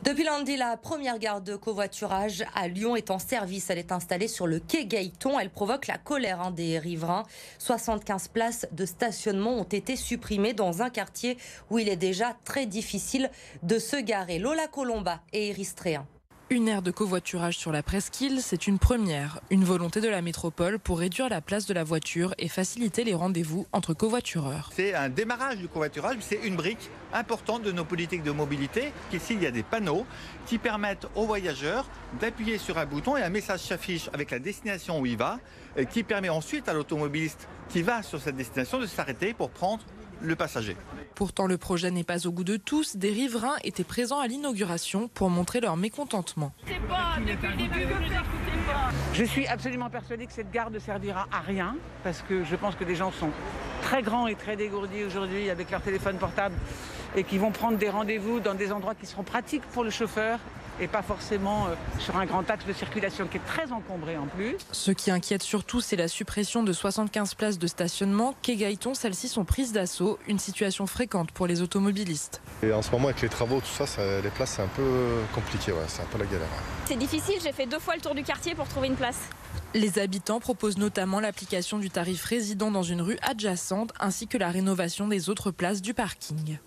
Depuis lundi, la première gare de covoiturage à Lyon est en service. Elle est installée sur le quai Gailleton. Elle provoque la colère des riverains. 75 places de stationnement ont été supprimées dans un quartier où il est déjà très difficile de se garer. Lola Colomba et Iris Tréhin. Une aire de covoiturage sur la presqu'île, c'est une première. Une volonté de la métropole pour réduire la place de la voiture et faciliter les rendez-vous entre covoitureurs. C'est un démarrage du covoiturage, c'est une brique importante de nos politiques de mobilité. Ici, il y a des panneaux qui permettent aux voyageurs d'appuyer sur un bouton et un message s'affiche avec la destination où il va, qui permet ensuite à l'automobiliste qui va sur cette destination de s'arrêter pour prendre le passager. Pourtant, le projet n'est pas au goût de tous. Des riverains étaient présents à l'inauguration pour montrer leur mécontentement. Je suis absolument persuadée que cette gare ne servira à rien parce que je pense que les gens sont très grands et très dégourdis aujourd'hui avec leur téléphone portable et qui vont prendre des rendez-vous dans des endroits qui seront pratiques pour le chauffeur et pas forcément sur un grand axe de circulation qui est très encombré en plus. Ce qui inquiète surtout, c'est la suppression de 75 places de stationnement. Quai Gailleton, celles-ci sont prises d'assaut, une situation fréquente pour les automobilistes. Et en ce moment, avec les travaux, tout ça, les places, c'est un peu compliqué, c'est un peu la galère. C'est difficile, j'ai fait 2 fois le tour du quartier pour trouver une place. Les habitants proposent notamment l'application du tarif résident dans une rue adjacente ainsi que la rénovation des autres places du parking.